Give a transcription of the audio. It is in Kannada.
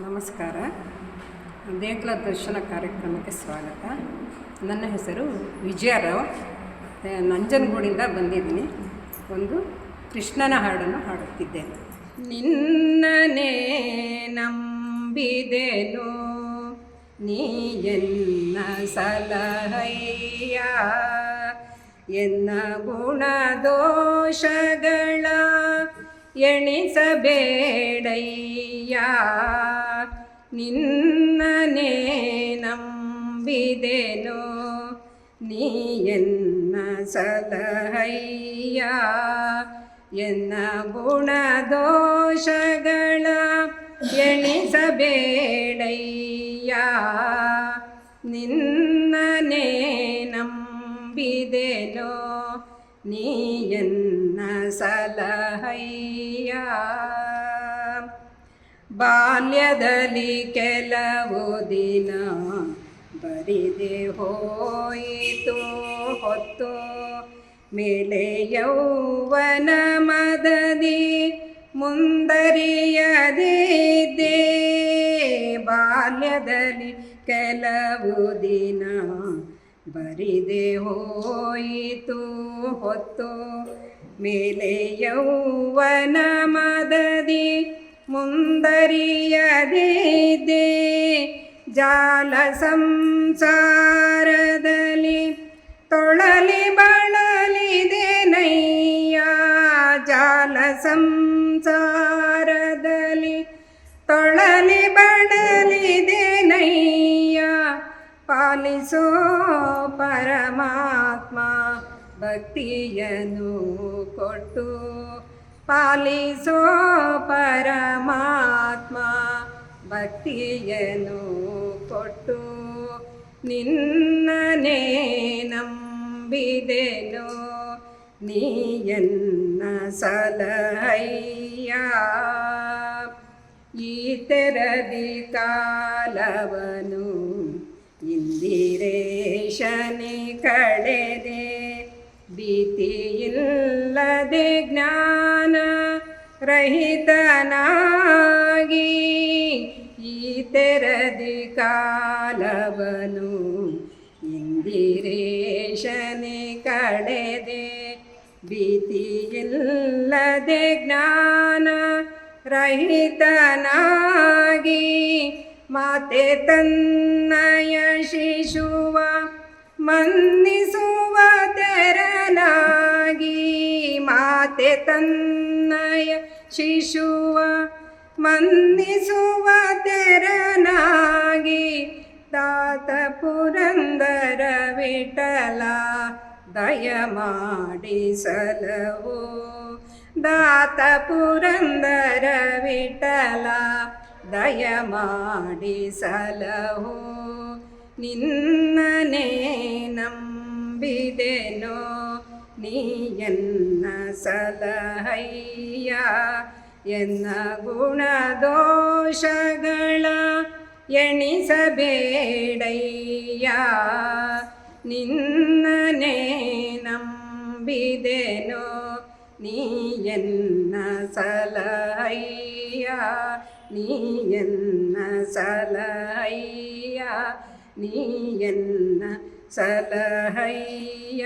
ನಮಸ್ಕಾರ. ದೇಗುಲ ದರ್ಶನ ಕಾರ್ಯಕ್ರಮಕ್ಕೆ ಸ್ವಾಗತ. ನನ್ನ ಹೆಸರು ವಿಜಯರಾವ್. ನಂಜನಗೂಡಿಂದ ಬಂದಿದ್ದೀನಿ. ಒಂದು ಕೃಷ್ಣನ ಹಾಡನ್ನು ಹಾಡುತ್ತಿದ್ದೇನೆ. ನಿನ್ನನೇ ನಂಬಿದೆನು, ನೀ ಎನ್ನ ಸಲಹಯ್ಯ, ಎನ್ನ ಗುಣದೋಷಗಳ ಎಣಿಸಬೇಡಯ್ಯ. ನಿನ್ನನೇ ನಂಬಿದೆನು, ನೀ ಎನ್ನ ಸಲಹಯ್ಯ, ಎನ್ನ ಗುಣದೋಷಗಳ ಎಣಿಸಬೇಡಯ್ಯ. ನಿನ್ನನೇ ನಂಬಿದೆನು, ನೀ ಎನ್ನ ಸಲಹಯ್ಯ. ಬಾಲ್ಯದಲ್ಲಿ ಕೆಲವು ದಿನ ಬರಿದೆ ಹೋಯಿತು ಹೊತ್ತು, ಮೇಲೆ ಯೌವನ ಮದದಿ ಮುಂದರಿಯದಿದ್ದೆ. ಬಾಲ್ಯದಲ್ಲಿ ಕೆಲವು ದಿನ ಬರಿದೆ ಹೋಯಿತು ಹೊತ್ತು, ಮೇಲೆ ಯೌವನ ಮದದಿ ಮುಂದರಿಯದಿದ್ದೆ. ಜಾಲ ಸಂಸಾರದಲ್ಲಿ ತೊಳಲಿ ಬಳಲಿದೆ ನಯ್ಯ, ಜಾಲ ಸಂಸಾರದಲ್ಲಿ ತೊಳಲಿ ಬಳಲಿದೆ ನಯ್ಯ. ಪಾಲಿಸೋ ಪರಮಾತ್ಮ ಭಕ್ತಿಯನ್ನು ಕೊಟ್ಟು, ಪಾಲಿಸೋ ಪರಮಾತ್ಮ ಭಕ್ತಿಯನ್ನು ಕೊಟ್ಟು. ನಿನ್ನನೇ ನಂಬಿದೆನು, ನೀ ಎನ್ನ ಸಲಹಯ್ಯ. ಈ ತೆರದಿ ಕಾಲವನು ಇಂದಿರೇಶನೆ ಕಳೆದೆ, ಭೀತಿಯಿಲ್ಲದೆ ಜ್ಞಾನ ರಹಿತನಾಗಿ. ಈ ತೆರದಿ ಕಾಲವನು ಇಂದಿರೇಶನೆ ಕಳೆದೆ, ಭೀತಿಯಿಲ್ಲದೆ ಜ್ಞಾನ ರಹಿತನಾಗಿ. ಮಾತೆ ತನ್ನಯ ಶಿಶುವ ಮನ್ನಿಸುವ ತೆರನಾಗಿ, ಮಾತೆ ತನ್ನಯ ಶಿಶುವ ಮನ್ನಿಸುವ ತೆರನಾಗಿ. ದಾತ ಪುರಂದರ ವಿಠಲ ದಯಮಾಡಿ ಸಲಹೋ, ದಾತ ಪುರಂದರ ವಿಠಲ ದಯಮಾಡಿ ಸಲಹೋ. ನಿನ್ನನೇ ನಂಬಿದೆನು, ನೀ ಎನ್ನ ಸಲಹಯ್ಯ, ಎನ್ನ ಗುಣದೋಷಗಳ ಎಣಿಸಬೇಡಯ್ಯ. ನಿನ್ನನೇ ನಂಬಿದೆನು, ನೀ ಎನ್ನ ಸಲಹಯ್ಯ, ನೀ ಎನ್ನ ಸಲಹಯ್ಯ, ನೀ ಎನ್ನ ಸಲಹಯ್ಯ.